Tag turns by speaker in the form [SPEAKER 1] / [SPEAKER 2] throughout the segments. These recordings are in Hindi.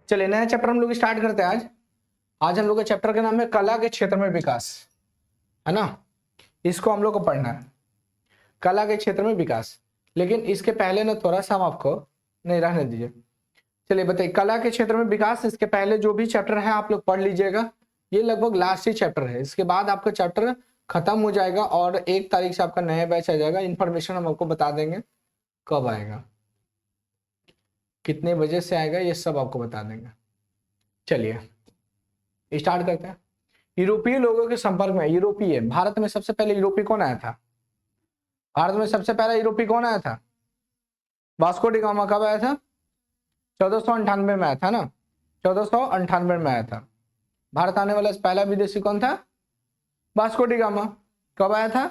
[SPEAKER 1] चलिए नया चैप्टर हम लोग स्टार्ट करते हैं। आज हम लोग के चैप्टर का नाम है कला के क्षेत्र में विकास, है ना। इसको हम लोग को पढ़ना है, कला के क्षेत्र में विकास। लेकिन इसके पहले ना थोड़ा सा हम आपको नहीं रहने दीजिए। चलिए बताइए, कला के क्षेत्र में विकास, इसके पहले जो भी चैप्टर है आप लोग पढ़ लीजिएगा। ये लगभग लास्ट ही चैप्टर है, इसके बाद आपका चैप्टर खत्म हो जाएगा और 1 तारीख से आपका नया बैच आ जाएगा। इन्फॉर्मेशन हम आपको बता देंगे कब आएगा, कितने बजे से आएगा, ये सब आपको बता देंगे। चलिए स्टार्ट करते हैं। यूरोपीय लोगों के संपर्क में, यूरोपीय, भारत में सबसे पहले यूरोपीय कौन आया था? भारत में सबसे पहला यूरोपीय कौन आया था? Vasco D gamma. कब आया था? 1498 में आया था ना, 1498 में आया था। भारत आने वाला पहला विदेशी कौन था? Vasco D gamma. कब आया था?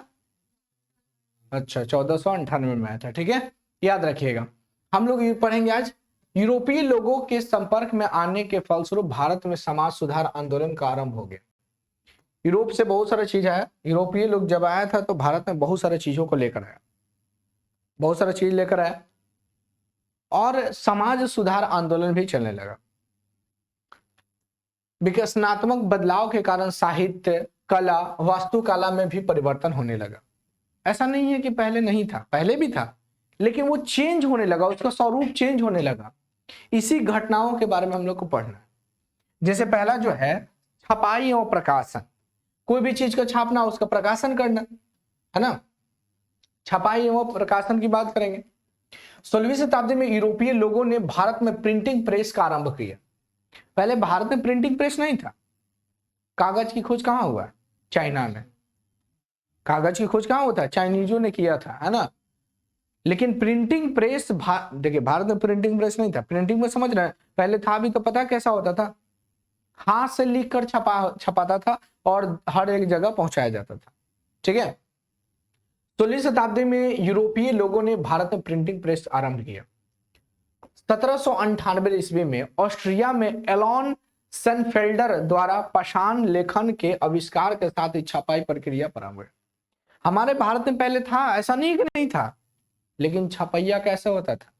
[SPEAKER 1] अच्छा, 1498 में आया था। ठीक है, याद रखिएगा। हम लोग ये पढ़ेंगे आज, यूरोपीय लोगों के संपर्क में आने के फलस्वरूप भारत में समाज सुधार आंदोलन का आरंभ हो गया। यूरोप से बहुत सारा चीज आया। यूरोपीय लोग जब आया था तो भारत में बहुत सारी चीजों को लेकर आया, बहुत सारा चीज लेकर आया और समाज सुधार आंदोलन भी चलने लगा। विकासात्मक बदलाव के कारण साहित्य, कला, वास्तुकला में भी परिवर्तन होने लगा। ऐसा नहीं है कि पहले नहीं था, पहले भी था, लेकिन वो चेंज होने लगा, उसका स्वरूप चेंज होने लगा। इसी घटनाओं के बारे में हम लोग को पढ़ना है। जैसे पहला जो है छपाई और प्रकाशन, कोई भी चीज को छापना, उसका प्रकाशन करना, है ना। छपाई और प्रकाशन की बात करेंगे। 16वीं शताब्दी में यूरोपीय लोगों ने भारत में प्रिंटिंग प्रेस का आरंभ किया। पहले भारत में प्रिंटिंग प्रेस नहीं था। कागज की खोज कहां हुआ? चाइना में। कागज की खोज कहां हुआ था? चाइनीजों ने किया था, है ना। लेकिन प्रिंटिंग प्रेस देखिए, भारत में प्रिंटिंग प्रेस नहीं था। प्रिंटिंग में समझ रहे हैं, पहले था भी तो पता कैसा होता था? हाथ से लिख कर छपाता था और हर एक जगह पहुंचाया जाता था। ठीक है। 16वीं शताब्दी में यूरोपीय लोगों ने भारत में प्रिंटिंग प्रेस आरंभ किया। 1798 ईस्वी में ऑस्ट्रिया में एलन सेनफेल्डर द्वारा पाषाण लेखन के आविष्कार के साथ ही छपाई प्रक्रिया प्रारंभ हुई। हमारे भारत में पहले था, ऐसा नहीं कि नहीं था, लेकिन छपैया कैसे होता था?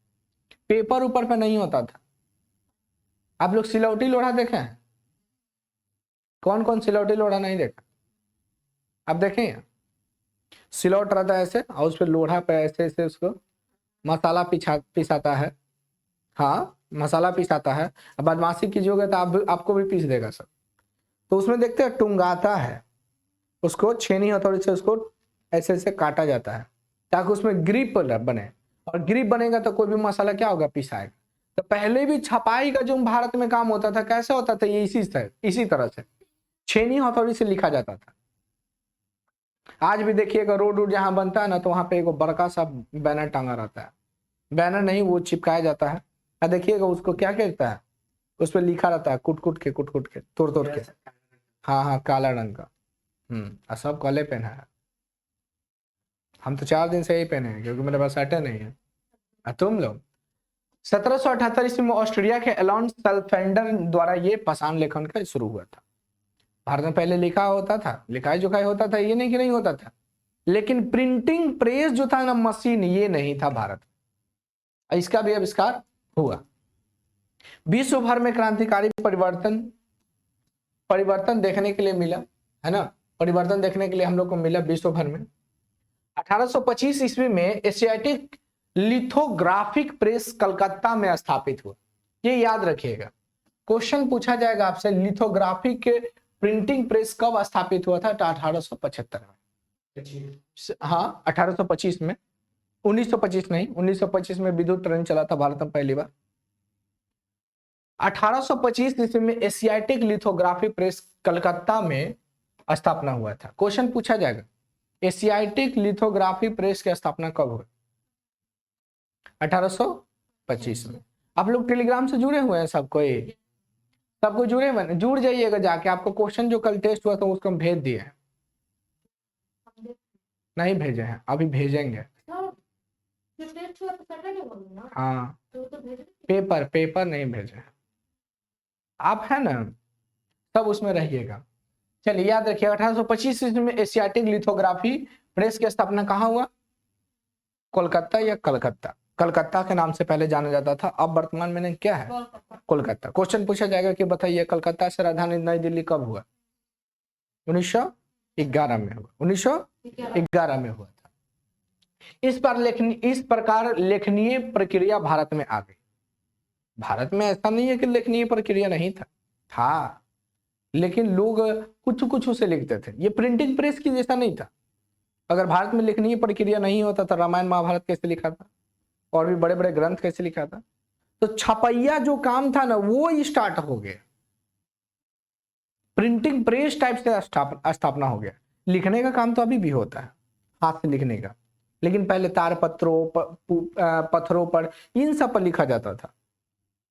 [SPEAKER 1] पेपर ऊपर पे नहीं होता था। आप लोग सिलौटी लोढ़ा देखे हैं? कौन कौन सिलौटी लोढ़ा नहीं देखा? आप देखें, सिलौट रहता है ऐसे और उस पर लोढ़ा पे ऐसे ऐसे उसको मसाला पिसाता है। हाँ, मसाला पिसाता है। अब बदमाशी कीजिएगा तो आपको भी पीस देगा सब। तो उसमें देखते हैं टुंगाता है, उसको छेनी हथौड़ी से उसको ऐसे ऐसे काटा जाता है ताकि उसमें ग्रिप बने, और ग्रिप बनेगा तो कोई भी मसाला क्या होगा? पिसाएगा। तो पहले भी छपाई का जो भारत में काम होता था, कैसे होता था? ये इसी तरह से छेनी हथौड़ी से लिखा जाता था। आज भी देखिएगा, रोड जहां बनता है ना, तो वहां पे एक बड़का सा बैनर टांगा रहता है। बैनर नहीं, वो चिपकाया जाता है। देखिएगा उसको क्या कहता है, उस पर लिखा रहता है कुट कुट के तोड़ के। हाँ हाँ, काला रंग का। सब काले पहना है। हम तो 4 दिन से यही पहने हैं क्योंकि मेरे पास शर्टें नहीं है। तुम लोग 1778 ईस्वी में ऑस्ट्रिया के एलन सेनफेल्डर द्वारा ये पाषाण लेखन का शुरू हुआ था। भारत में पहले लिखा होता था, लिखाई जोखाई होता था, ये नहीं कि नहीं होता था, लेकिन प्रिंटिंग प्रेस जो था ना, मशीन, ये नहीं था भारत। इसका भी आविष्कार हुआ। विश्व भर में क्रांतिकारी परिवर्तन देखने के लिए मिला, है ना। परिवर्तन देखने के लिए हम लोग को मिला विश्व भर में। 1825 ईस्वी में एशियाटिक लिथोग्राफिक प्रेस कलकत्ता में स्थापित हुआ। ये याद रखिएगा, क्वेश्चन पूछा जाएगा आपसे, लिथोग्राफिक प्रिंटिंग प्रेस कब स्थापित हुआ था? 1875 में। हाँ, 1825 में। 1925 नहीं, 1925 में विद्युत ट्रेन चला था भारत में पहली बार। 1825 ईस्वी में एशियाटिक लिथोग्राफी प्रेस कलकत्ता में स्थापना हुआ था। क्वेश्चन पूछा जाएगा, एशियाटिक लिथोग्राफी प्रेस की स्थापना कब हुई? 1825 में। आप लोग टेलीग्राम से जुड़े हुए हैं? सबको जुड़े हुए, जुड़ जाइएगा जाके। आपको क्वेश्चन जो कल टेस्ट हुआ था उसको हम भेज दिए हैं। नहीं भेजे हैं, अभी भेजेंगे। हाँ, पेपर नहीं भेजे। आप है ना, सब उसमें रहिएगा। चलिए याद रखिए, 1825 में एशियाटिक लिथोग्राफी प्रेस की स्थापना कहाँ हुआ? कोलकाता या कलकत्ता? कलकत्ता के नाम से पहले जाना जाता था, अब वर्तमान में क्या है? कोलकाता। क्वेश्चन पूछा जाएगा कि बताइए कलकत्ता से राजधानी नई दिल्ली कब हुआ? 1911 में हुआ। 1911 में हुआ था। इस प्रकार लेखनीय प्रक्रिया भारत में आ गई। भारत में ऐसा नहीं है कि लेखनीय प्रक्रिया नहीं था, लेकिन लोग कुछ कुछ उसे लिखते थे। ये प्रिंटिंग प्रेस की जैसा नहीं था। अगर भारत में लेखनीय प्रक्रिया नहीं होता तो रामायण महाभारत कैसे लिखा था, और भी बड़े बड़े ग्रंथ कैसे लिखा था? तो छपैया जो काम था ना वो स्टार्ट हो गया, प्रिंटिंग प्रेस टाइप से स्थापना हो गया। लिखने का काम तो अभी भी होता है, हाथ से लिखने का, लेकिन पहले तार पत्थरों पर इन सब पर लिखा जाता था।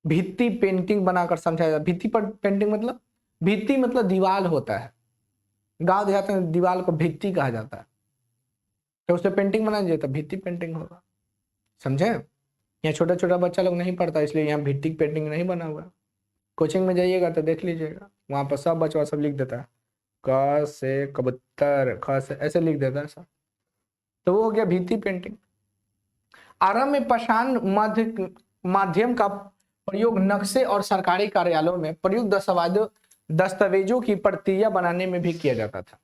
[SPEAKER 1] भित्ति पेंटिंग बनाकर समझाया जाता। भित्ति पर पेंटिंग मतलब, भित्ति मतलब दीवार होता है, गांव देहात में दीवार को भित्ति कहा जाता है। तो उससे पेंटिंग बनाया जाता, भित्ति पेंटिंग होगा, समझे? यहाँ छोटा छोटा बच्चा लोग नहीं पढ़ता, इसलिए यहाँ भित्ति पेंटिंग नहीं बना हुआ। कोचिंग में जाइएगा तो देख लीजिएगा, वहां पर सब बच्चा सब लिख देता है, क से कबूतर, ख से ऐसे लिख देता है सब। तो वो हो गया भित्ति पेंटिंग। आरंभ में पाषाण माध्यम का प्रयोग नक्शे और सरकारी कार्यालयों में प्रयुक्त दस्तावेजों की प्रतियां बनाने में भी किया जाता था।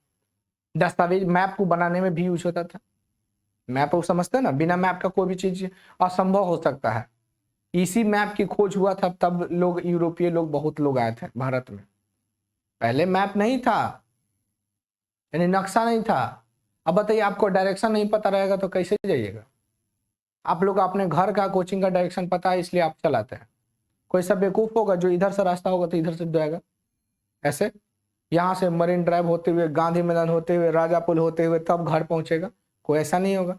[SPEAKER 1] दस्तावेज मैप को बनाने में भी यूज होता था। मैप को समझते हैं ना, बिना मैप का कोई भी चीज असंभव हो सकता है। इसी मैप की खोज हुआ था, तब लोग यूरोपीय लोग बहुत लोग आए थे भारत में। पहले मैप नहीं था, यानी नक्शा नहीं था। अब बताइए आपको डायरेक्शन नहीं पता रहेगा तो कैसे जाइएगा? आप लोग अपने घर का कोचिंग का डायरेक्शन पता है इसलिए आप चलाते हैं। कोई सब बेवकूफ होगा जो इधर से रास्ता होगा तो इधर से जाएगा, ऐसे यहाँ से मरीन ड्राइव होते हुए, गांधी मैदान होते हुए, राजा पुल होते हुए तब घर पहुंचेगा। कोई ऐसा नहीं होगा,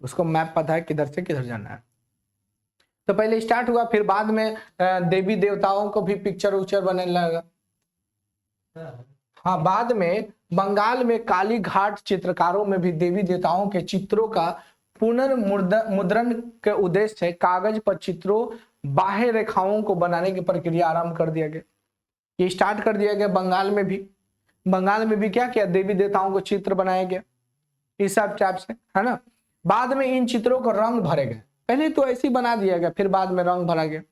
[SPEAKER 1] उसको मैप पता है किधर से किधर जाना है। तो पहले स्टार्ट हुआ, फिर बाद में देवी देवताओं को भी पिक्चर उच्चर बनने लगा। हाँ, बाद में बंगाल में काली घाट चित्रकारों में भी देवी देवताओं के चित्रों का पुनर्मुद्रण के उद्देश्य से कागज पर चित्रों बाह्य रेखाओं को बनाने की प्रक्रिया आरंभ कर दिया गया। ये स्टार्ट कर दिया गया बंगाल में भी। बंगाल में भी क्या किया, देवी देवताओं को चित्र बनाया गया इस सब टाइप से, है ना। बाद में इन चित्रों को रंग भरे गए। पहले तो ऐसे ही बना दिया गया, फिर बाद में रंग भरा गया।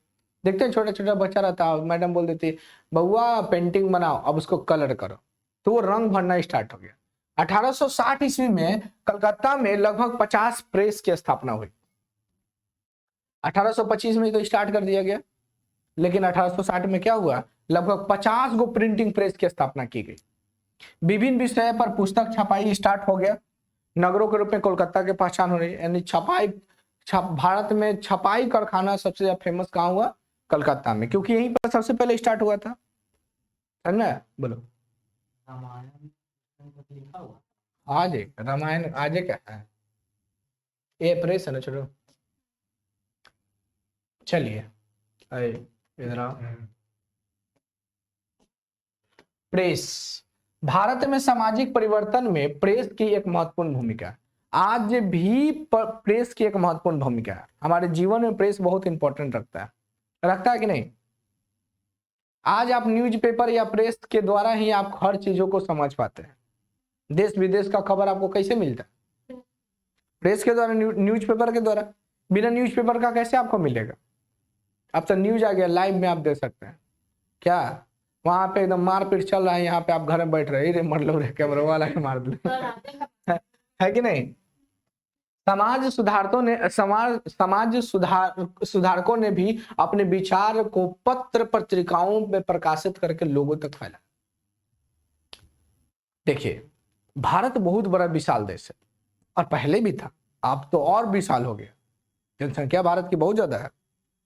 [SPEAKER 1] देखते हैं छोटा छोटा बच्चा रहता है, मैडम बोल देती बउआ पेंटिंग बनाओ, अब उसको कलर करो, तो वो रंग भरना स्टार्ट हो गया। 1860 ईस्वी में कलकत्ता में लगभग 50 प्रेस की स्थापना हुई। 1825 में तो स्टार्ट कर दिया गया, लेकिन 1860 में क्या हुआ, लगभग 50 गो प्रिंटिंग प्रेस की स्थापना की गई। विभिन्न विषय पर पुस्तक छपाई स्टार्ट हो गया। नगरों के रूप में कोलकाता की पहचान हो रही है, यानी भारत में छपाई कारखाना सबसे ज्यादा फेमस कहाँ हुआ, कलकत्ता में, क्योंकि यहीं पर सबसे पहले स्टार्ट हुआ था, है ना। बोलो आज रामायण आज क्या है, ये प्रेस है ना। चलो चलिए इधर प्रेस। भारत में सामाजिक परिवर्तन में प्रेस की एक महत्वपूर्ण भूमिका है। आज भी प्रेस की एक महत्वपूर्ण भूमिका है। हमारे जीवन में प्रेस बहुत इंपॉर्टेंट रखता है कि नहीं। आज आप न्यूज़पेपर या प्रेस के द्वारा ही आप हर चीजों को समझ पाते हैं। देश विदेश का खबर आपको कैसे मिलता है, प्रेस के द्वारा, न्यूज़पेपर के द्वारा। बिना न्यूज़पेपर का कैसे आपको मिलेगा। अब तो न्यूज आ गया, लाइव में आप देख सकते हैं। क्या वहां पे एकदम मारपीट चल रहा है, यहाँ पे आप घर में बैठ रहे, मर लो रे, कैमरा वाला के मार दो है कि नहीं। समाज सुधारकों ने भी अपने विचार को पत्र पत्रिकाओं में प्रकाशित करके लोगों तक फैला। देखिए भारत बहुत बड़ा विशाल देश है, और पहले भी था, अब तो और विशाल हो गया। जनसंख्या भारत की बहुत ज्यादा है।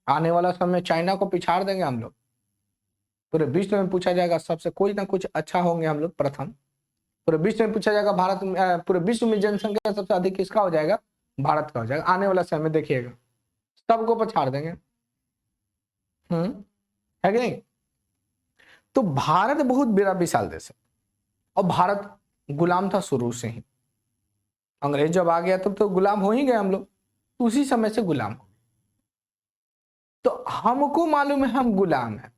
[SPEAKER 1] आने वाला समय चाइना को पिछाड़ देंगे हम लोग। पूरे विश्व में पूछा जाएगा सबसे कोई ना कुछ अच्छा होंगे हम लोग प्रथम। पूरे विश्व में पूछा जाएगा भारत में, पूरे विश्व में जनसंख्या सबसे अधिक किसका हो जाएगा, भारत का हो जाएगा। आने वाला समय देखिएगा सबको पछाड़ देंगे, है कि नहीं। तो भारत बहुत बड़ा विशाल देश है, और भारत गुलाम था शुरू से ही। अंग्रेज जब आ गया तब तो गुलाम हो ही गए हम लोग, उसी समय से गुलाम हो। तो हमको मालूम है हम गुलाम हैं,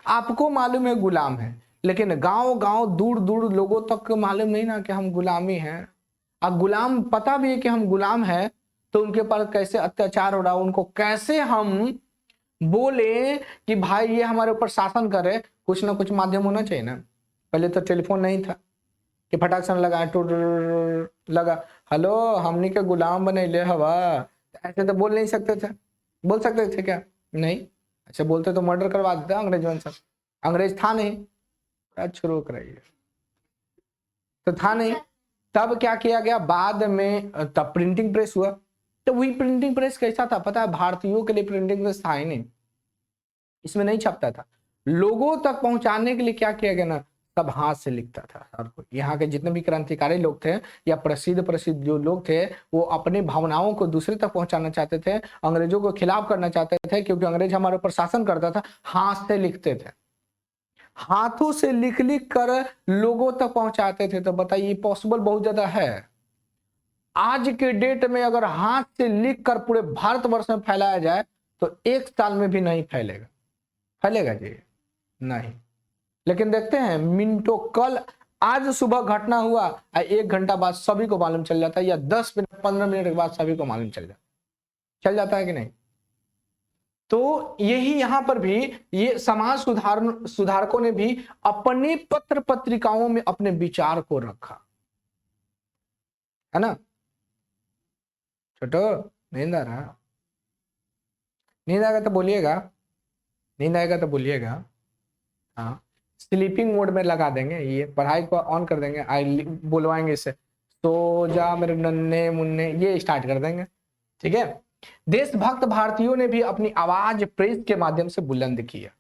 [SPEAKER 1] आपको मालूम है गुलाम है, लेकिन गांव गांव दूर दूर लोगों तक मालूम नहीं ना कि हम गुलामी हैं। अब गुलाम पता भी है कि हम गुलाम हैं, तो उनके ऊपर कैसे अत्याचार हो रहा, उनको कैसे हम बोले कि भाई ये हमारे ऊपर शासन करे। कुछ ना कुछ माध्यम होना चाहिए ना। पहले तो टेलीफोन नहीं था कि फटाक से लगा टूट लगा, हेलो हमनी के गुलाम बने ले हवा, ऐसे तो बोल नहीं सकते थे। बोल सकते थे क्या? नहीं। अच्छा बोलते तो मर्डर करवा देते अंग्रेजों से। अंग्रेज था नहीं, शुरू कराइए, तो था नहीं। तब क्या किया गया बाद में, तब प्रिंटिंग प्रेस हुआ। तो वही प्रिंटिंग प्रेस कैसा था पता है? भारतीयों के लिए प्रिंटिंग प्रेस था ही नहीं, इसमें नहीं छपता था। लोगों तक पहुंचाने के लिए क्या किया गया ना, सब हाथ से लिखता था हर कोई। यहाँ के जितने भी क्रांतिकारी लोग थे या प्रसिद्ध प्रसिद्ध जो लोग थे, वो अपनी भावनाओं को दूसरे तक पहुंचाना चाहते थे, अंग्रेजों को खिलाफ करना चाहते थे, क्योंकि अंग्रेज हमारे ऊपर शासन करता था। हाथ से लिखते थे, हाथों से लिख लिख कर लोगों तक पहुंचाते थे। तो बताइए पॉसिबल बहुत ज्यादा है। आज के डेट में अगर हाथ से लिख कर पूरे भारतवर्ष में फैलाया जाए तो 1 साल में भी नहीं फैलेगा। फैलेगा जी? नहीं। लेकिन देखते हैं मिनटों, कल आज सुबह घटना हुआ, 1 घंटा बाद सभी को मालूम चल जाता है, या 10 मिनट 15 मिनट के बाद सभी को मालूम चल जाता है कि नहीं? तो यही यहां पर भी ये समाज सुधारकों ने भी अपने पत्र पत्रिकाओं में अपने विचार को रखा है ना। छोटो नींद आ रहा? नींद आएगा तो बोलिएगा, नींद आएगा तो बोलिएगा। हाँ, स्लीपिंग मोड में लगा देंगे, ये पढ़ाई को ऑन कर देंगे, बुलवाएंगे इससे, तो जा मेरे नन्हे मुन्ने, ये स्टार्ट कर देंगे। ठीक है। देशभक्त भारतीयों ने भी अपनी आवाज प्रेस के माध्यम से बुलंद किया।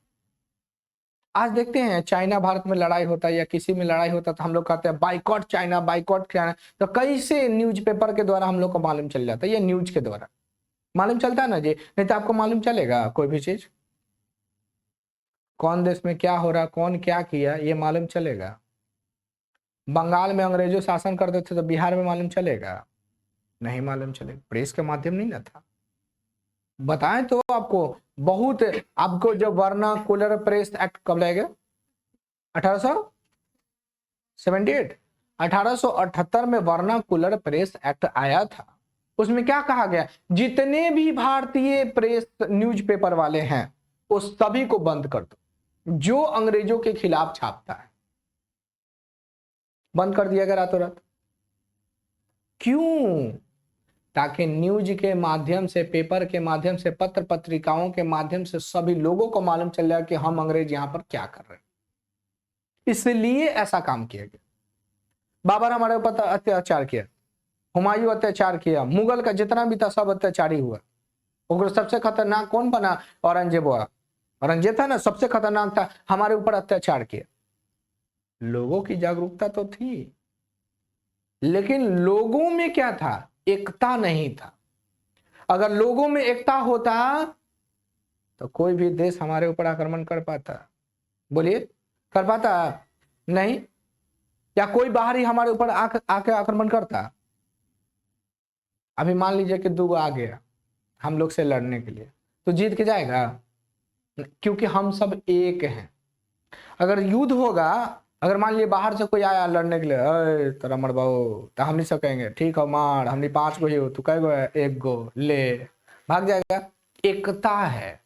[SPEAKER 1] आज देखते हैं चाइना भारत में लड़ाई होता है या किसी में लड़ाई होता है तो हम लोग कहते हैं बाइकॉट चाइना, बाइकॉट चाइना। तो कैसे न्यूज़पेपर के द्वारा हम लोग को मालूम चल जाता है, या न्यूज के द्वारा मालूम चलता है ना जी। नहीं तो आपको मालूम चलेगा कोई भी चीज? कौन देश में क्या हो रहा, कौन क्या किया, ये मालूम चलेगा? बंगाल में अंग्रेजों शासन करते थे तो बिहार में मालूम चलेगा? नहीं मालूम चलेगा। प्रेस के माध्यम नहीं ना था। बताएं तो आपको बहुत, आपको जब वर्नाकुलर प्रेस एक्ट कब लाया गया? 1878, 1878 में वर्नाकुलर प्रेस एक्ट आया था। उसमें क्या कहा गया? जितने भी भारतीय प्रेस न्यूज़पेपर वाले हैं उस सभी को बंद कर दो जो अंग्रेजों के खिलाफ छापता है। बंद कर दिया गया रातों रात। क्यों? ताकि न्यूज के माध्यम से, पेपर के माध्यम से, पत्र पत्रिकाओं के माध्यम से सभी लोगों को मालूम चल जाए कि हम अंग्रेज यहां पर क्या कर रहे हैं। इसलिए ऐसा काम किया गया। बाबर हमारे ऊपर अत्याचार किया, हुमायूं अत्याचार किया, मुगल का जितना भी था सब अत्याचारी हुआ। और सबसे खतरनाक कौन बना? औरंगजेब हुआ। औरंगजेब था ना, सबसे खतरनाक था, हमारे ऊपर अत्याचार किया। लोगों की जागरूकता तो थी, लेकिन लोगों में क्या था? एकता नहीं था। अगर लोगों में एकता होता तो कोई भी देश हमारे ऊपर आक्रमण कर पाता? बोलिए, कर पाता? नहीं। या कोई बाहरी हमारे ऊपर आके आक्रमण करता? अभी मान लीजिए कि 2 आ गया हम लोग से लड़ने के लिए, तो जीत के जाएगा? क्योंकि हम सब एक हैं। अगर युद्ध होगा, अगर मान लीजिए बाहर से कोई आया लड़ने के लिए, अरे तेरा मरबाओ, तो हम नहीं सकेंगे, ठीक है मार, हमने 5 गो ही हो, तू कै गो है? 1 गो, ले, भाग जाएगा। एकता है,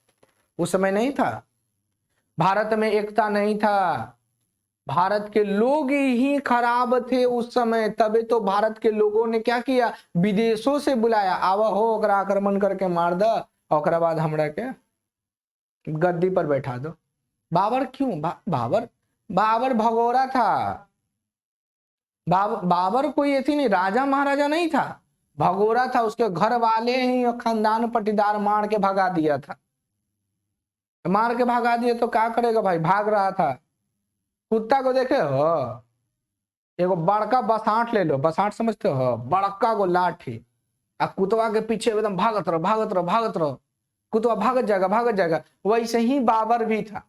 [SPEAKER 1] उस समय नहीं था। भारत में एकता नहीं था। भारत के लोग ही खराब थे उस समय, तभी तो भारत के लोगों ने क्या किया? विदेशों से बुलाया, आवा हो ओकरा आक्रमण करके मार द, और बाद हमरा के गद्दी पर बैठा दो। बाबर क्यों? बाबर भगोरा था। बाबर कोई ऐसी नहीं, राजा महाराजा नहीं था, भगोरा था। उसके घर वाले ही खानदान पटीदार मार के भगा दिया था। मार के भगा दिया तो क्या करेगा भाई? भाग रहा था। कुत्ता को देखे हो? एगो बड़का बसाठ ले लो, बसाठ समझते हो? बड़का गो लाठी, आ कुतवा के पीछे एकदम भागत रहो, भागत रहो, भागत रहो, कुतवा भागत जाएगा, भागत जाएगा। वैसे ही बाबर भी था।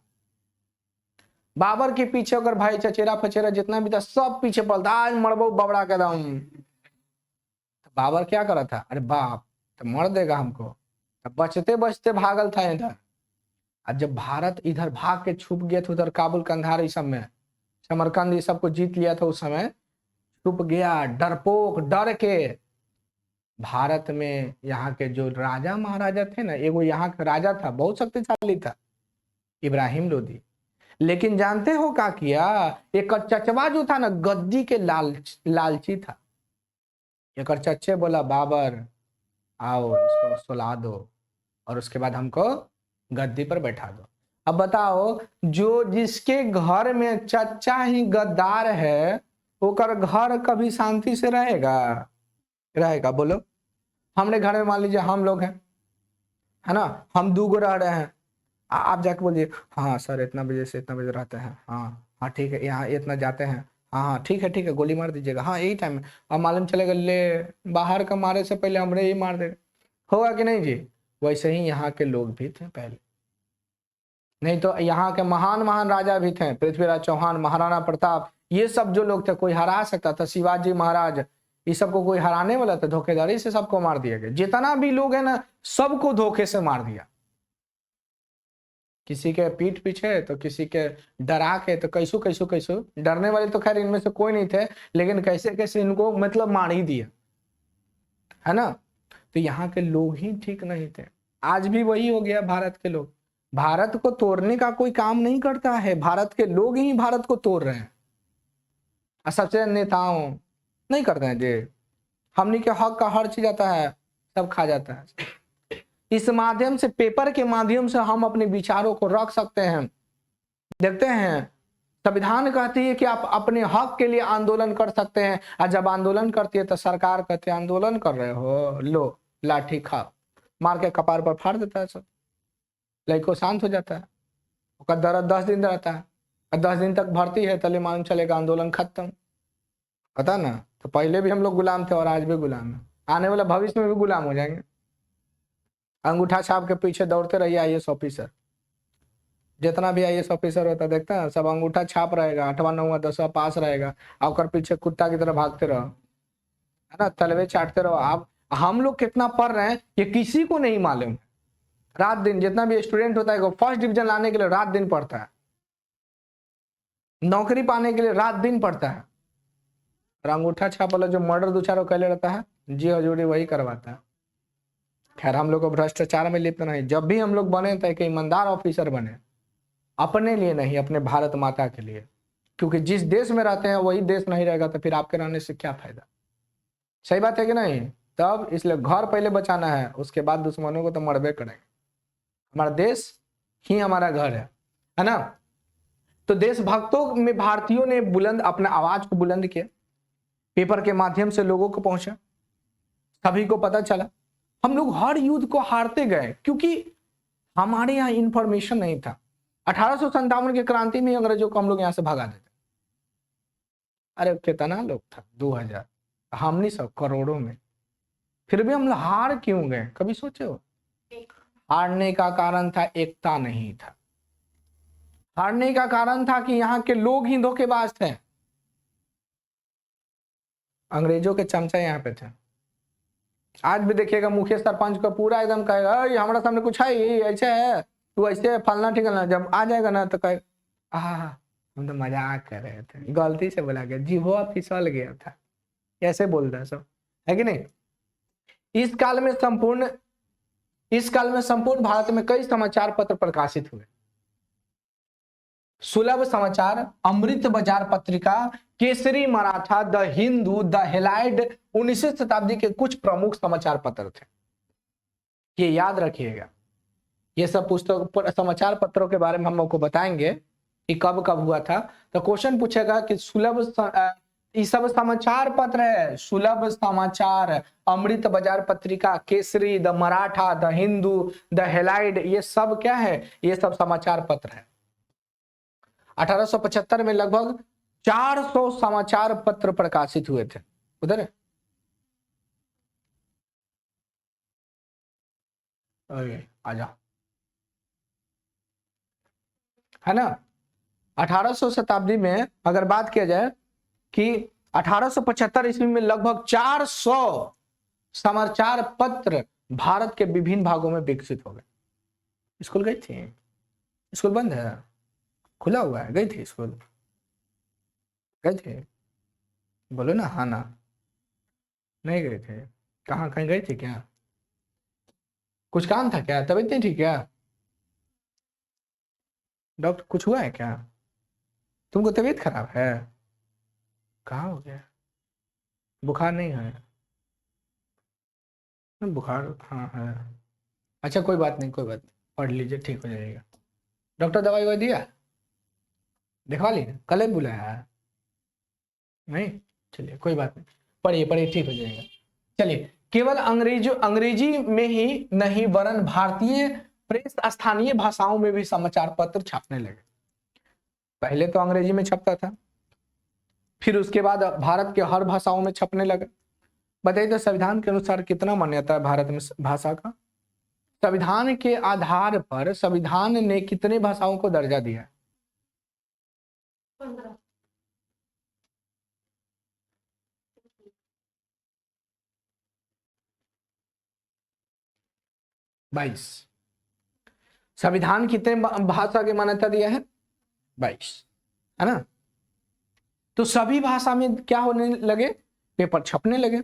[SPEAKER 1] बाबर के पीछे अगर भाई चचेरा फचेरा जितना भी था सब पीछे पलता, आज मरबो बबड़ा के दम। तो बाबर क्या करा था? अरे बाप, तो मर देगा हमको, तो बचते बचते भागल था इधर। और जब भारत इधर भाग के छुप गया था उधर काबुल कंधार इस सब में, समरकंद ये सबको जीत लिया था, उस समय छुप गया डरपोक, डर के। भारत में यहाँ के जो राजा महाराजा थे ना, एगो यहाँ का राजा था बहुत शक्तिशाली था, इब्राहिम लोदी। लेकिन जानते हो क्या किया, एक चचवा जो था ना गद्दी के लालची था। एक चच्चे बोला बाबर आओ इसको सुला दो और उसके बाद हमको गद्दी पर बैठा दो। अब बताओ, जो जिसके घर में चच्चा ही गद्दार है ओकर घर कभी शांति से रहेगा बोलो। हमने घर में मान लीजिए हम लोग हैं, है ना, हम 2 गो रह रहे हैं, आप जाके बोलिए हाँ सर इतना बजे से इतना बजे रहते हैं, हाँ हाँ ठीक है, यहाँ इतना जाते हैं, हाँ हाँ ठीक है गोली मार दीजिएगा, हाँ यही टाइम है। अब मालूम चलेगा ले बाहर का मारे से पहले हमरे ही मार देगा, होगा कि नहीं जी। वैसे ही यहाँ के लोग भी थे पहले, नहीं तो यहाँ के महान महान राजा भी थे, पृथ्वीराज चौहान, महाराणा प्रताप, ये सब जो लोग थे कोई हरा सकता था, शिवाजी महाराज, ये सबको कोई हराने वाला था, धोखेधारी से सबको मार दिया गया। जितना भी लोग है ना सबको धोखे से मार दिया, किसी के पीठ पीछे तो किसी के डरा के, तो कैसो डरने वाले तो खैर इनमें से कोई नहीं थे, लेकिन कैसे कैसे इनको मतलब मार ही दिया, है ना। तो यहाँ के लोग ही ठीक नहीं थे। आज भी वही हो गया, भारत के लोग भारत को तोड़ने का कोई काम नहीं करता है, भारत के लोग ही भारत को तोड़ रहे हैं। सबसे नेताओं नहीं करते हैं जी, हमने के हक का हर चीज आता है, सब खा जाता है। इस माध्यम से, पेपर के माध्यम से हम अपने विचारों को रख सकते हैं। देखते हैं संविधान कहती है कि आप अपने हक के लिए आंदोलन कर सकते हैं, और जब आंदोलन करती है तो सरकार कहती है आंदोलन कर रहे हो लो लाठी खाओ, मार के कपार पर फाड़ देता है, सब लड़को शांत हो जाता है। उसका दर्द 10 दिन रहता है, और 10 दिन तक भर्ती है, तले मालूम चलेगा आंदोलन खत्म, पता ना। तो पहले भी हम लोग गुलाम थे और आज भी गुलाम है, आने वाला भविष्य में भी गुलाम हो जाएंगे। अंगूठा छाप के पीछे दौड़ते रहिए IAS ऑफिसर, जितना भी IAS ऑफिसर होता देखता है सब अंगूठा छाप रहेगा, 8वां 9वां 10वां पास रहेगा, और पीछे कुत्ता की तरह भागते रहो, है ना, तलवे चाटते रहो। आप हम लोग कितना पढ़ रहे हैं ये किसी को नहीं मालूम। रात दिन जितना भी स्टूडेंट होता है फर्स्ट डिवीजन लाने के लिए रात दिन पढ़ता है, नौकरी पाने के लिए रात दिन पढ़ता है, और अंगूठा छाप वाला जो मर्डर 2-4 कैले रहता है जी हजूरी वही करवाता है। खैर हम लोग को भ्रष्टाचार में लिप्त नहीं, जब भी हम लोग बने तो एक ईमानदार ऑफिसर बने, अपने लिए नहीं अपने भारत माता के लिए, क्योंकि जिस देश में रहते हैं वही देश नहीं रहेगा तो फिर आपके रहने से क्या फायदा। सही बात है कि नहीं। तब इसलिए घर पहले बचाना है, उसके बाद दुश्मनों को तो मरबे करेंगे। हमारा देश ही हमारा घर है ना। तो देशभक्तों में भारतीयों ने बुलंद अपना आवाज को बुलंद किया, पेपर के माध्यम से लोगों को पहुंचा, सभी को पता चला। हम लोग हर युद्ध को हारते गए क्योंकि हमारे यहाँ इंफॉर्मेशन नहीं था। 1857 की क्रांति में अंग्रेजों को हम लोग यहाँ से भगा देते। अरे कितना लोग था, 2000, हमने सब करोड़ों में, फिर भी हम लोग हार क्यों गए, कभी सोचे हो। हारने का कारण था एकता नहीं था, हारने का कारण था कि यहाँ के लोग ही धोखेबाज थे, अंग्रेजों के चमचा यहाँ पे थे। आज भी देखिएगा मुखिया सरपंच को पूरा एकदम कहेगा हमारा सामने कुछ है ऐसे है, तू ऐसे फलना ठिकाना, जब आ जाएगा ना तो कहे हम तो मजाक कर रहे थे, गलती से बोला गया, जीभो फिसल गया था, कैसे बोलता है सब, है कि नहीं। इस काल में संपूर्ण भारत में कई समाचार पत्र प्रकाशित हुए। सुलभ समाचार, अमृत बाजार पत्रिका, Kesari Maratha, the Hindu, the halide 19वीं शताब्दी के कुछ प्रमुख समाचार पत्र थे। ये याद रखिएगा, ये सब पुस्तक समाचार पत्रों के बारे में हम आपको बताएंगे कि कब कब हुआ था। तो क्वेश्चन पूछेगा कि ये सब समाचार पत्र है, सुलभ समाचार, अमृत बाजार पत्रिका, Kesari, the Maratha, the Hindu, the halide, ये सब क्या है, ये सब समाचार पत्र है। 1875 में लगभग 400 समाचार पत्र प्रकाशित हुए थे। उधर है आजा, है ना। 1800 शताब्दी में अगर बात किया जाए कि 1875 ईस्वी में लगभग 400 समाचार पत्र भारत के विभिन्न भागों में विकसित हो गए। स्कूल गई थी, स्कूल बंद है, खुला हुआ है, गई थी स्कूल, गए थे, बोलो ना हाँ ना, नहीं गए थे, कहाँ, कहीं गई थी क्या? कुछ काम था क्या? तबीयत नहीं ठीक क्या? डॉक्टर कुछ हुआ है क्या? तुमको तबीयत खराब है? कहाँ हो गया? बुखार नहीं है? बुखार हाँ है। अच्छा कोई बात नहीं, कोई बात नहीं, पढ़ लीजिए, ठीक हो जाएगा। डॉक्टर दवाई ववाई दिया? दिखवा ली ना? कल ही बुलाया है? नहीं, चलिए कोई बात नहीं, पढ़िए पढ़िए, ठीक हो जाएगा। चलिए, केवल अंग्रेजी में ही नहीं वरन भारतीय प्रेस स्थानीय भाषाओं में भी समाचार पत्र छापने लगे। पहले तो अंग्रेजी में छपता था, फिर उसके बाद भारत के हर भाषाओं में छपने लगा। बताइए तो संविधान के अनुसार कितना मान्यता है भारत में भाषा का? संविधान के आधार पर संविधान ने कितने भाषाओं को दर्जा दिया है? 22। संविधान कितने भाषा की मान्यता दिया है? 22, है ना? तो सभी भाषा में क्या होने लगे? पेपर छपने लगे।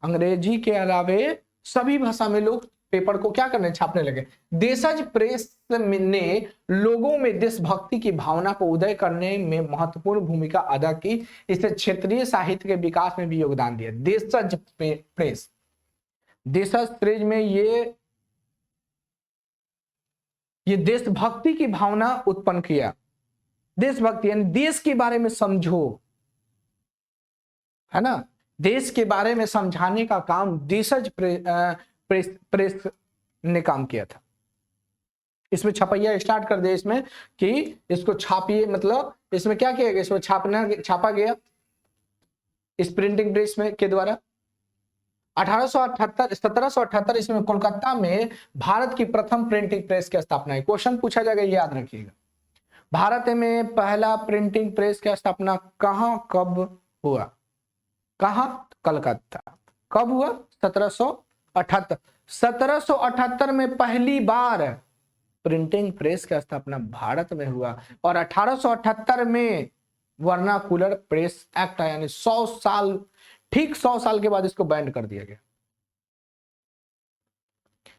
[SPEAKER 1] अंग्रेजी के अलावे सभी भाषा में लोग पेपर को क्या करने, छापने लगे। देशज प्रेस ने लोगों में देशभक्ति की भावना को उदय करने में महत्वपूर्ण भूमिका अदा की। इससे क्षेत्रीय साहित्य के विकास में भी योगदान दिया। देशज प्रेस, देशज प्रेस में ये देशभक्ति की भावना उत्पन्न किया। देशभक्ति यानी देश के बारे में समझो, है ना? देश के बारे में समझाने का काम देशज प्रेस ने काम किया था। इसमें छपैया स्टार्ट कर दिया, इसमें कि इसको छापिए, मतलब इसमें क्या किया गया, इसमें छापा गया इस प्रिंटिंग प्रेस में के द्वारा। 1778 इसमें कोलकाता में भारत की प्रथम प्रिंटिंग प्रेस की स्थापना है। क्वेश्चन पूछा जाएगा, याद रखिएगा। भारत में पहला प्रिंटिंग प्रेस की स्थापना कहां कब हुआ? कहां? कलकत्ता। कब हुआ? 1778। 1778 में पहली बार प्रिंटिंग प्रेस की स्थापना भारत में हुआ और 1878 में वर्नाकुलर प्रेस एक्ट आया, यानी 100 साल, ठीक 100 साल के बाद इसको बैन कर दिया गया।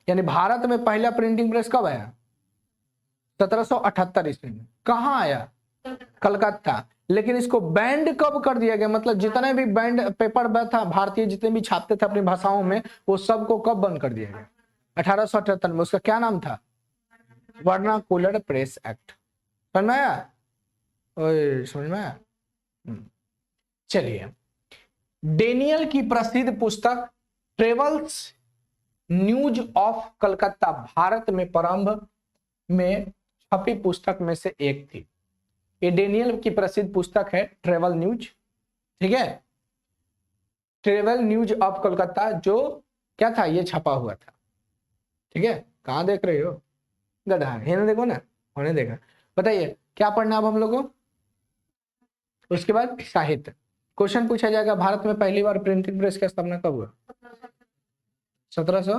[SPEAKER 1] यानी भारत में पहला प्रिंटिंग प्रेस कब आया? 1778 ईस्वी में। कहां आया? कलकत्ता। लेकिन इसको बैंड कब कर दिया गया? मतलब जितने भी बैंड पेपर था भारतीय, जितने भी छापते थे अपनी भाषाओं में, वो सबको कब बंद कर दिया गया? 1878 में। उसका क्या नाम था? Vernacular press act. समझ में आया? समझ में आया? चलिए, डेनियल की प्रसिद्ध पुस्तक travels news of Calcutta Bharat में प्रारंभ में छपी पुस्तक में से एक थी। ये डेनियल की प्रसिद्ध पुस्तक है ट्रेवल न्यूज, ठीक है? ट्रेवल न्यूज ऑफ कलकत्ता, जो क्या था, ये छपा हुआ था, ठीक है? कहां देख रहे हो? गधा है, देखो ना, होने देगा। बताइए क्या पढ़ना अब हम लोगों को? उसके बाद साहित्य। क्वेश्चन पूछा जाएगा, भारत में पहली बार प्रिंटिंग प्रेस की स्थापना कब हुआ? 1700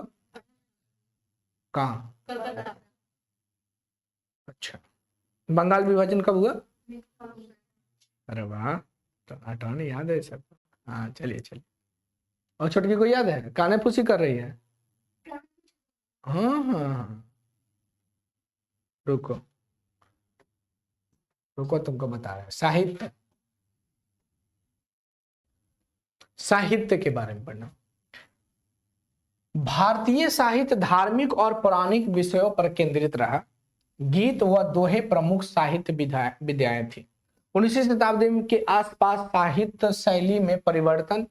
[SPEAKER 1] कहाँ? अच्छा, बंगाल विभाजन कब हुआ? अरे वाह, तो हटाने याद है सब। हाँ चलिए चलिए। और छोटकी को याद है? काने फूसी कर रही है। हाँ हाँ हाँ, रुको रुको, तुमको बता रहा है। साहित्य, साहित्य के बारे में पढ़ना। भारतीय साहित्य धार्मिक और पौराणिक विषयों पर केंद्रित रहा। गीत व दोहे प्रमुख साहित्य विधाएं थी। 19वीं शताब्दी के आसपास साहित्य शैली में परिवर्तन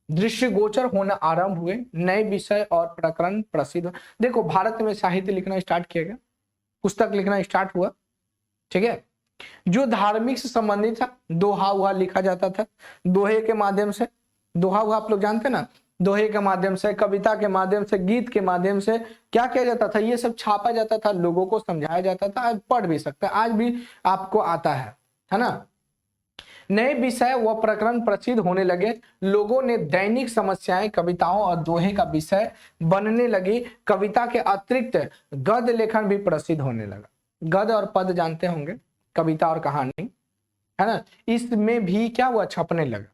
[SPEAKER 1] दृष्टिगोचर होना आरंभ हुए। नए विषय और प्रकरण प्रसिद्ध। देखो, भारत में साहित्य लिखना स्टार्ट किया गया, पुस्तक लिखना स्टार्ट हुआ, ठीक है? जो धार्मिक से संबंधित था, दोहा हुआ लिखा जाता था। दोहे के माध्यम से, दोहा हुआ आप लोग जानते ना, दोहे के माध्यम से, कविता के माध्यम से, गीत के माध्यम से क्या किया जाता था? ये सब छापा जाता था, लोगों को समझाया जाता था। आज पढ़ भी सकते हैं, आज भी आपको आता है ना? नए विषय व प्रकरण प्रसिद्ध होने लगे। लोगों ने दैनिक समस्याएं कविताओं और दोहे का विषय बनने लगी। कविता के अतिरिक्त गद्य लेखन भी प्रसिद्ध होने लगा। गद्य और पद जानते होंगे, कविता और कहानी, है ना? इसमें भी क्या हुआ? छपने लगा।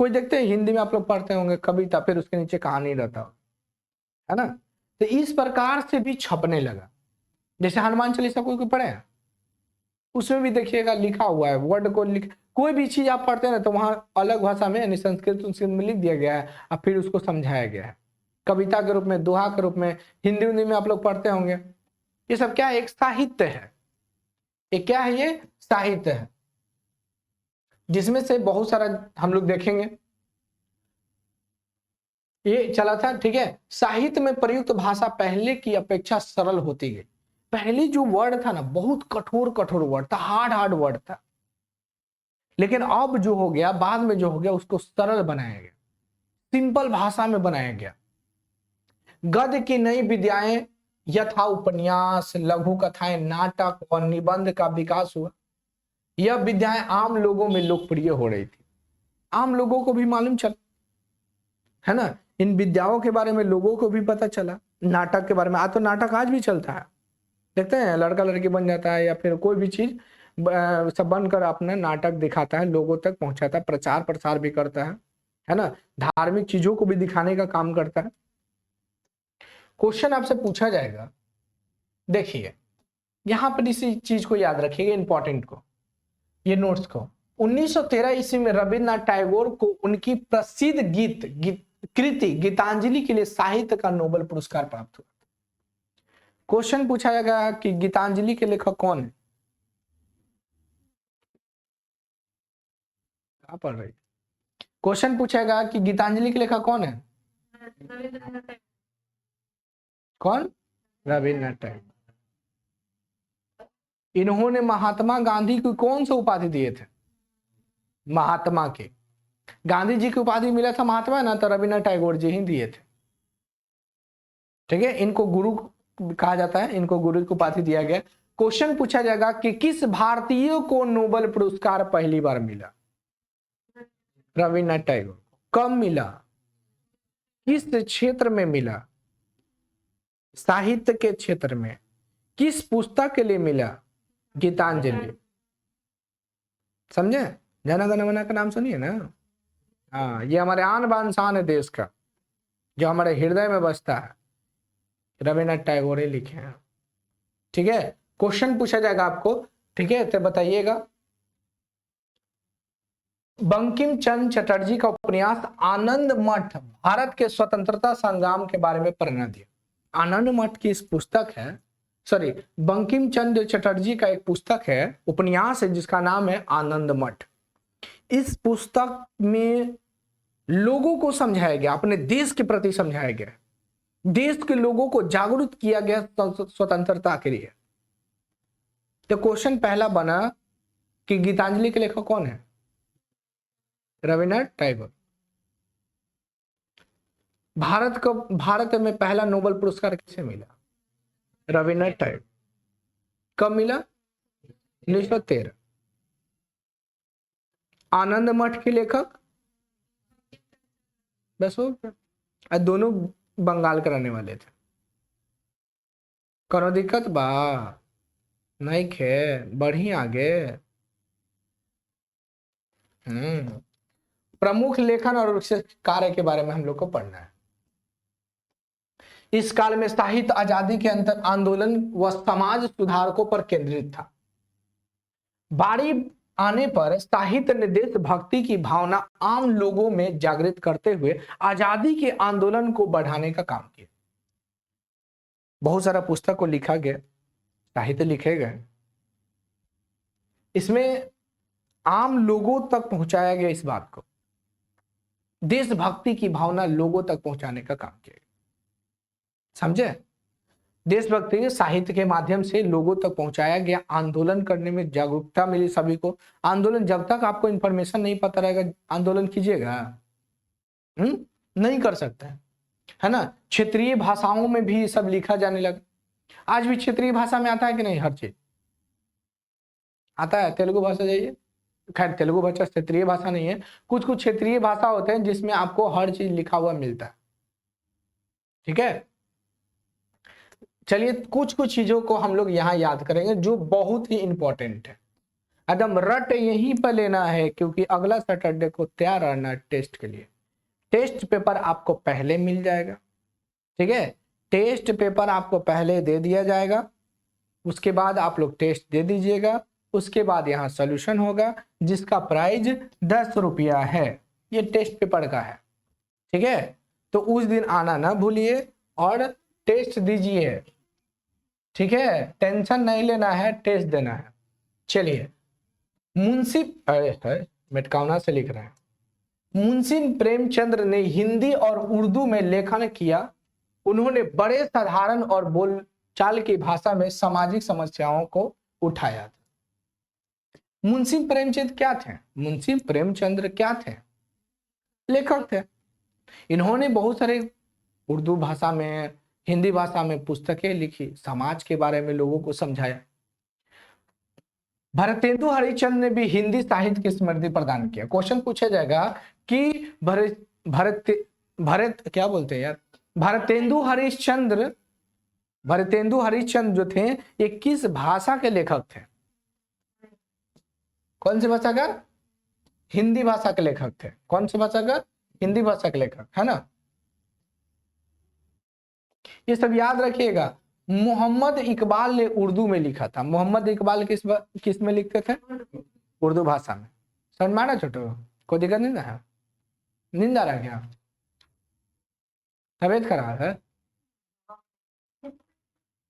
[SPEAKER 1] कोई देखते हैं हिंदी में आप लोग पढ़ते होंगे कविता, फिर उसके नीचे कहानी रहता है ना, तो इस प्रकार से भी छपने लगा। जैसे हनुमान चालीसा कोई पढ़े हैं, उसमें भी देखिएगा लिखा हुआ है, वर्ड को लिख, कोई भी चीज आप पढ़ते हैं ना तो वहां अलग भाषा में यानी संस्कृत में लिख दिया गया है और फिर उसको समझाया गया है कविता के रूप में, दोहा के रूप में। हिंदी में आप लोग पढ़ते होंगे। ये सब क्या है? एक साहित्य है। ये क्या है? ये साहित्य है, जिसमें से बहुत सारा हम लोग देखेंगे ये चला था। ठीक है, साहित्य में प्रयुक्त भाषा पहले की अपेक्षा सरल होती गई। पहले जो वर्ड था ना बहुत कठोर कठोर वर्ड था, हार्ड हार्ड वर्ड था, लेकिन अब जो हो गया, बाद में जो हो गया, उसको सरल बनाया गया, सिंपल भाषा में बनाया गया। गद्य की नई विधाएं यथा उपन्यास, लघु कथाएं, नाटक और निबंध का विकास हुआ। यह विधाएं आम लोगों में लोकप्रिय हो रही थी। आम लोगों को भी मालूम चला, है ना, इन विद्याओं के बारे में लोगों को भी पता चला। नाटक के बारे में, आज तो नाटक आज भी चलता है, देखते हैं लड़का लड़की बन जाता है या फिर कोई भी चीज सब बनकर अपना नाटक दिखाता है, लोगों तक पहुंचाता है, प्रचार प्रसार भी करता है ना, धार्मिक चीजों को भी दिखाने का काम करता है। क्वेश्चन आपसे पूछा जाएगा, देखिए यहां पर इसी चीज को याद रखिएगा, इंपॉर्टेंट को, ये नोट्स को। 1913 ईस्वी में रविन्द्रनाथ टैगोर को उनकी प्रसिद्ध कृति गीतांजलि के लिए साहित्य का नोबेल पुरस्कार प्राप्त हुआ। क्वेश्चन पूछा जाएगा कि गीतांजलि के लेखक कौन है? क्या पढ़ रही? क्वेश्चन पूछेगा कि गीतांजलि के लेखक कौन है? कौन? रविन्द्रनाथ टैगोर। इन्होंने महात्मा गांधी को कौन सा उपाधि दिए थे? महात्मा के। गांधी जी की उपाधि मिला था महात्मा ना, तो रविन्द्रनाथ टैगोर जी ही दिए थे। ठीक है, इनको गुरु कहा जाता है, इनको गुरु की उपाधि दिया गया। क्वेश्चन पूछा जाएगा कि किस भारतीय को नोबेल पुरस्कार पहली बार मिला? रविन्द्रनाथ टैगोर। कब मिला? किस क्षेत्र में मिला? साहित्य के क्षेत्र में। किस पुस्तक के लिए मिला? गीतांजलि। समझे? जन गण मन का नाम सुनिए ना। हाँ, ये हमारे आन बान शान है देश का, जो हमारे हृदय में बसता है, रविन्द्रनाथ टैगोर ही लिखे हैं। ठीक है, क्वेश्चन पूछा जाएगा आपको, ठीक है, तो बताइएगा। बंकिम चंद्र चटर्जी का उपन्यास आनंद मठ भारत के स्वतंत्रता संग्राम के बारे में प्रेरणा दिया। आनंद मठ की इस पुस्तक है, सॉरी, बंकिम चंद्र चटर्जी का एक पुस्तक है, उपन्यास है, जिसका नाम है आनंद मठ। इस पुस्तक में लोगों को समझाया गया, अपने देश के प्रति समझाया गया, देश के लोगों को जागरूक किया गया स्वतंत्रता के लिए। तो क्वेश्चन पहला बना कि गीतांजलि के लेखक कौन है? रविन्द्रनाथ टैगोर। भारत में पहला नोबेल पुरस्कार किसे मिला? रविन्द्रनाथ टैगोर। कब मिला? 1913। आनंद मठ के लेखक? बस हो गया। दोनों बंगाल के रहने वाले थे। करो दिक्कत बा नहीं खे, बढ़ी आगे। प्रमुख लेखन और कार्य के बारे में हम लोग को पढ़ना है। इस काल में साहित्य आजादी के अंतर आंदोलन व समाज सुधारकों पर केंद्रित था। बारी आने पर साहित्य ने देशभक्ति की भावना आम लोगों में जागृत करते हुए आजादी के आंदोलन को बढ़ाने का काम किया। बहुत सारा पुस्तक को लिखा गया, साहित्य लिखे गए, इसमें आम लोगों तक पहुंचाया गया इस बात को, देशभक्ति की भावना लोगों तक पहुंचाने का काम किया। समझे? देशभक्ति साहित्य के माध्यम से लोगों तक पहुंचाया गया, आंदोलन करने में जागरूकता मिली सभी को। आंदोलन, जब तक आपको इंफॉर्मेशन नहीं पता रहेगा आंदोलन कीजिएगा? नहीं कर सकते, है ना। क्षेत्रीय भाषाओं में भी सब लिखा जाने लगा। आज भी क्षेत्रीय भाषा में आता है कि नहीं? हर चीज आता है। तेलुगु भाषा जाइए, खैर तेलुगु भाषा क्षेत्रीय भाषा नहीं है, कुछ कुछ क्षेत्रीय भाषा होते हैं जिसमें आपको हर चीज लिखा हुआ मिलता है। ठीक है, चलिए कुछ कुछ चीजों को हम लोग यहाँ याद करेंगे जो बहुत ही इंपॉर्टेंट है। एकदम रट यहीं पर लेना है, क्योंकि अगला सैटरडे को तैयार रहना है टेस्ट के लिए। टेस्ट पेपर आपको पहले मिल जाएगा, ठीक है, टेस्ट पेपर आपको पहले दे दिया जाएगा, उसके बाद आप लोग टेस्ट दे दीजिएगा, उसके बाद यहाँ सोल्यूशन होगा जिसका प्राइज 10 रुपया है, ये टेस्ट पेपर का है, ठीक है। तो उस दिन आना ना भूलिए और टेस्ट दीजिए, ठीक है, टेंशन नहीं लेना है, टेस्ट देना है। चलिए, मुंशी मेटकावना से लिख रहे हैं, मुंशी प्रेमचंद्र ने हिंदी और उर्दू में लेखन किया। उन्होंने बड़े साधारण और बोलचाल की भाषा में सामाजिक समस्याओं को उठाया था। मुंशी प्रेमचंद क्या थे? मुंशी प्रेमचंद्र क्या थे? लेखक थे। इन्होंने बहुत सारे उर्दू भाषा में, हिंदी भाषा में पुस्तकें लिखी, समाज के बारे में लोगों को समझाया। भारतेंदु हरिश्चंद्र ने भी हिंदी साहित्य की समृद्धि प्रदान किया। क्वेश्चन पूछा जाएगा कि क्या बोलते हैं यार, भारतेंदु हरिश्चंद्र जो थे ये किस भाषा के लेखक थे? कौन सी भाषा का? हिंदी भाषा के लेखक थे। कौन सी भाषा का? हिंदी भाषा के लेखक, है ना। ये सब याद रखिएगा। मोहम्मद इकबाल ने उर्दू में लिखा था। मोहम्मद इकबाल किस में लिखते थे? उर्दू भाषा में। समझ में आ रहा छोटो? कोई दिक्कत नहीं ना है? नींद आ रहा है क्या? तबीयत खराब है?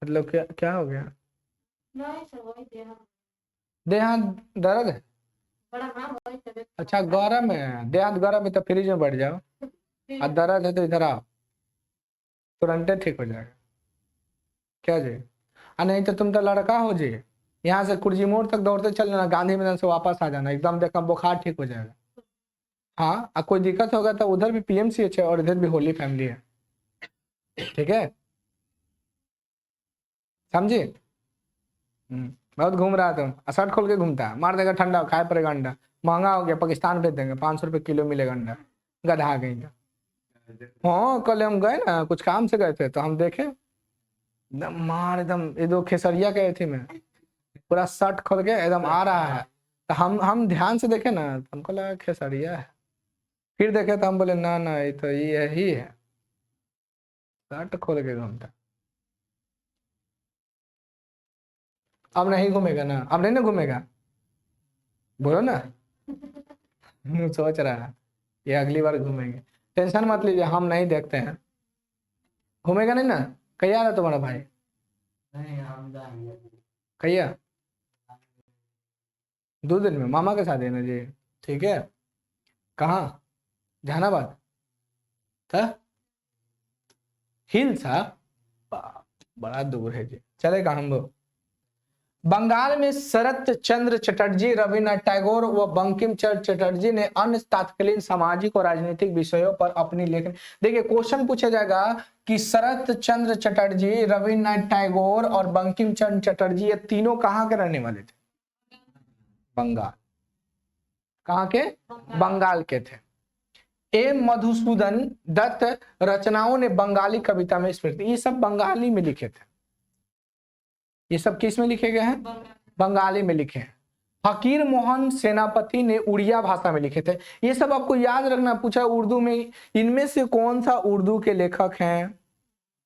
[SPEAKER 1] मतलब क्या हो गया? देहात दर्द है? अच्छा, गरम है। देहात गरम है तो फ्रिज में बैठ जाओ, और दर्द है तो इधर आओ, तुरंत ठीक हो जाएगा। क्या जी? नहीं तो तुम तो लड़का हो जी, यहाँ से कुर्जी मोड़ तक दौड़ते चल जाना, गांधी मैदान से वापस आ जाना, एकदम देखा बुखार ठीक हो जाएगा। हाँ, कोई दिक्कत होगा तो उधर भी पीएमसीएच है और इधर भी होली फैमिली है, ठीक है, समझे। बहुत घूम रहा तुम, शर्ट खोल के घूमता है, मार देगा ठंडा, खाए पड़ेगा अंडा, महंगा हो गया, पाकिस्तान भेज देंगे, 500 रुपये किलो मिलेगा अंडा, गधा कहीं का। हाँ, कल हम गए ना, कुछ काम से गए थे तो हम देखे एकदम मार, एकदम ये दो खेसरिया गए थे, मैं पूरा शर्ट खोल के एकदम आ रहा है, तो हम ध्यान से देखे ना, हमको लगा खेसरिया है, फिर देखे तो हम बोले ना ना ये तो यही है, शर्ट खोल के घूमता। अब नहीं घूमेगा ना? अब नहीं ना घूमेगा? बोलो ना। सोच रहा है ये अगली बार घूमेंगे, टेंशन मत लीजिए, हम नहीं देखते हैं। घूमेगा नहीं ना? कहीं आ रहा तुम्हारा भाई? कहिया 2 दिन में मामा के साथ है ना जी, ठीक है। कहाँ? जहानाबाद था? हिल था? बड़ा दूर है जी, चलेगा हम लोग। बंगाल में शरत चंद्र चटर्जी, रविन्द्रनाथ टैगोर व बंकिम चंद्र चटर्जी ने अन्य तत्कालीन सामाजिक और राजनीतिक विषयों पर अपनी लेखन। देखिए, क्वेश्चन पूछा जाएगा कि शरत चंद्र चटर्जी, रविन्द्रनाथ टैगोर और बंकिम चंद्र चटर्जी ये तीनों कहाँ के रहने वाले थे? बंगाल। कहाँ के? बंगाल के थे। एम मधुसूदन दत्त रचनाओं ने बंगाली कविता में स्मृति, ये सब बंगाली में लिखे थे। ये सब किस में लिखे गए हैं? बंगाली में लिखे हैं। फकीर मोहन सेनापति ने उड़िया भाषा में लिखे थे। ये सब आपको याद रखना, पूछा उर्दू में, इनमें से कौन सा उर्दू के लेखक हैं?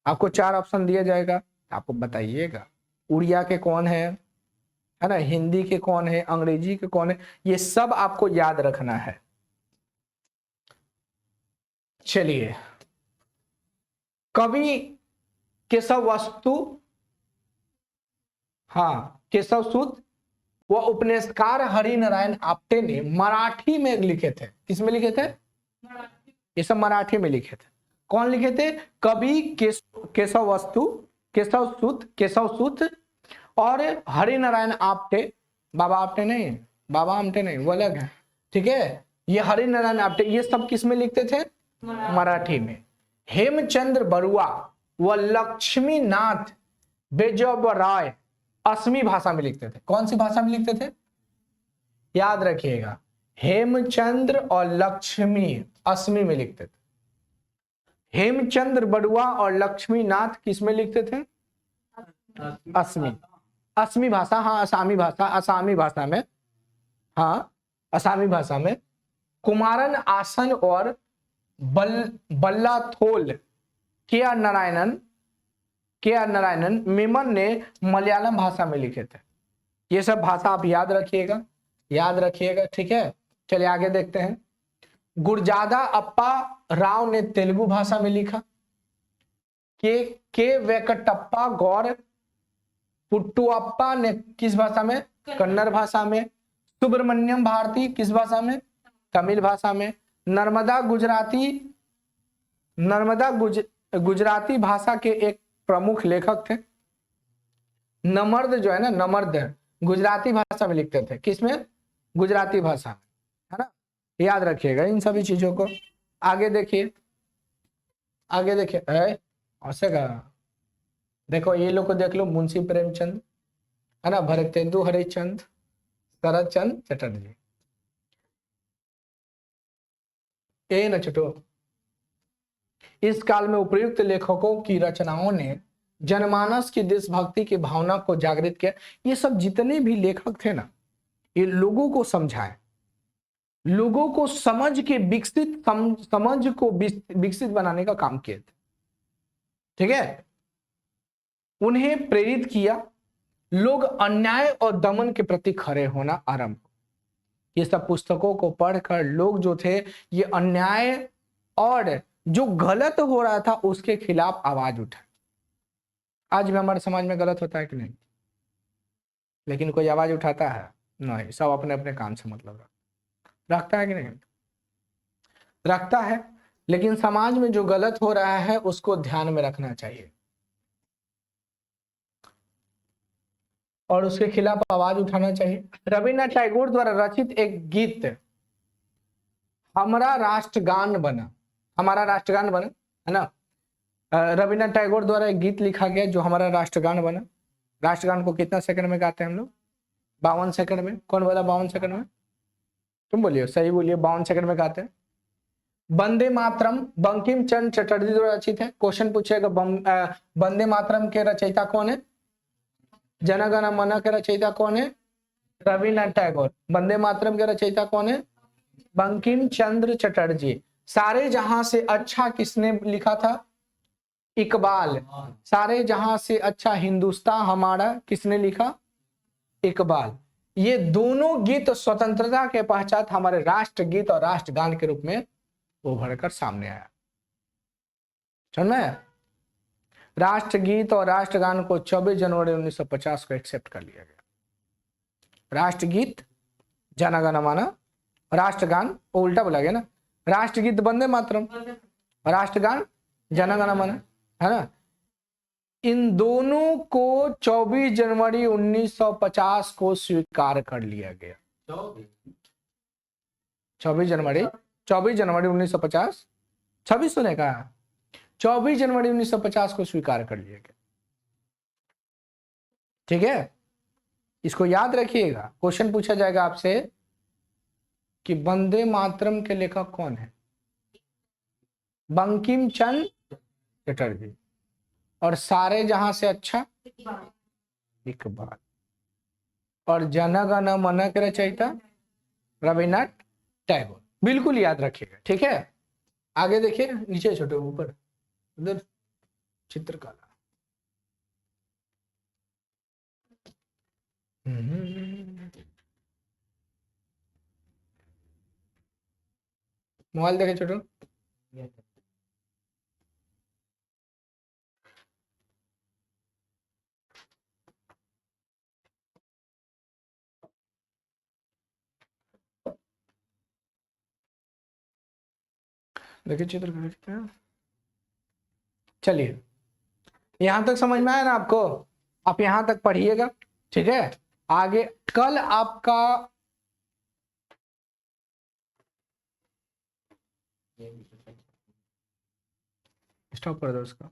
[SPEAKER 1] आपको 4 ऑप्शन दिया जाएगा, आपको बताइएगा उड़िया के कौन है ना, हिंदी के कौन है, अंग्रेजी के कौन है, ये सब आपको याद रखना है। चलिए, कवि केशव वस्तु, हाँ केशव सूत व उपन्यासकार हरिनारायण आप्टे ने मराठी में लिखे थे। किसमें लिखे थे? ये सब मराठी में लिखे थे। कौन लिखे थे? कवि केशव वस्तु, केशव सूत और हरिनारायण आप्टे। बाबा आप्टे नहीं, बाबा आमटे नहीं, वो अलग है, ठीक है। ये हरिनारायण आप्टे, ये सब किस में लिखते थे? मराठी में। हेमचंद्र बरुआ व लक्ष्मीनाथ बेजबराय असमी भाषा में लिखते थे। कौन सी भाषा में लिखते थे? याद रखिएगा, हेमचंद्र और लक्ष्मी असमी में लिखते थे। हेमचंद्र बरुआ और लक्ष्मीनाथ किस में लिखते थे? असमी भाषा, हाँ, असामी भाषा में हाँ, असमी भाषा में कुमारन आसन और बल्लाथोल के आर नारायणन मेमन ने मलयालम भाषा में लिखे थे। ये सब भाषा आप याद रखिएगा, ठीक है। चलिए आगे देखते हैं। गुरजादा अप्पा राव ने तेलुगु भाषा में लिखा। के वेंकटप्पा गौर पुट्टुअप्पा ने किस भाषा में? कन्नड़ भाषा में। सुब्रमण्यम भारती किस भाषा में? तमिल भाषा में। नर्मदा गुजराती भाषा के एक प्रमुख लेखक थे। नमर्द जो है ना, नमर्द गुजराती भाषा में लिखते थे। किसमें? गुजराती भाषा में, है ना। याद रखिएगा इन सभी चीजों को। आगे देखिए ऐसे का देखो, ये लोग को देख लो, मुंशी प्रेमचंद, है ना, भरतेंदु हरिश्चंद्र, शरद चंद्र चटर्जी, ये ना छोटो। इस काल में उपयुक्त लेखकों की रचनाओं ने जनमानस की देशभक्ति की भावना को जागृत किया। ये सब जितने भी लेखक थे ना, ये लोगों को समझाए, लोगों को समझ के समझ को विकसित बनाने का काम किए थे, ठीक है। उन्हें प्रेरित किया, लोग अन्याय और दमन के प्रति खड़े होना आरंभ। ये सब पुस्तकों को पढ़कर लोग जो थे, ये अन्याय और जो गलत हो रहा था उसके खिलाफ आवाज उठाए। आज भी हमारे समाज में गलत होता है कि नहीं? लेकिन कोई आवाज उठाता है? नहीं, सब अपने अपने काम से मतलब रखता है कि नहीं? रखता है। लेकिन समाज में जो गलत हो रहा है उसको ध्यान में रखना चाहिए और उसके खिलाफ आवाज उठाना चाहिए। रविन्द्रनाथ टैगोर द्वारा रचित एक गीत हमारा राष्ट्रगान बना, है ना। रविन्द्रनाथ टैगोर द्वारा एक गीत लिखा गया जो हमारा राष्ट्रगान बना। राष्ट्रगान को कितना सेकंड में गाते हैं हम लोग? 52 सेकंड में। कौन बोला 52 सेकंड में? तुम बोलिए, सही बोलिए, 52 सेकंड में गाते हैं। वंदे मातरम बंकिम चंद्र चटर्जी द्वारा रचित है। क्वेश्चन पूछेगा, वंदे मातरम के रचयिता कौन है? जनगण मन के रचयिता कौन है? रविन्द्रनाथ टैगोर। वंदे मातरम के रचयिता कौन है? बंकिम चंद्र चटर्जी। सारे जहां से अच्छा किसने लिखा था? इकबाल। सारे जहां से अच्छा हिंदुस्तान हमारा किसने लिखा? इकबाल। ये दोनों गीत स्वतंत्रता के पश्चात हमारे राष्ट्रगीत और राष्ट्रगान के रूप में उभर कर सामने आया। समझ में? राष्ट्रगीत और राष्ट्रगान को 24 जनवरी 1950 को एक्सेप्ट कर लिया गया। राष्ट्रगीत जनगण मन, राष्ट्रगान उल्टा बोला गया ना। राष्ट्रगीत वंदे मातरम, राष्ट्रगान जनगण मन, है ना। इन दोनों को 24 जनवरी 1950 को स्वीकार कर लिया गया। 24 जनवरी 1950, 26 ने कहा, 24 जनवरी 1950 को स्वीकार कर लिया गया। ठीक है, इसको याद रखिएगा। क्वेश्चन पूछा जाएगा आपसे कि वंदे मातरम के लेखक कौन है? बंकिम चंद्र चटर्जी। और सारे जहां से अच्छा इकबाल। और जनगण मन के रचयिता रविन्द्रनाथ टैगोर। बिल्कुल याद रखिएगा, ठीक है। आगे देखिए, नीचे छोटे ऊपर उधर चित्रकला। मोबाइल देखे छोटू। देखिए चित्र। चलिए, यहां तक समझ में आया ना आपको? आप यहां तक पढ़िएगा, ठीक है। आगे कल आपका स्टॉप कर दो उसका।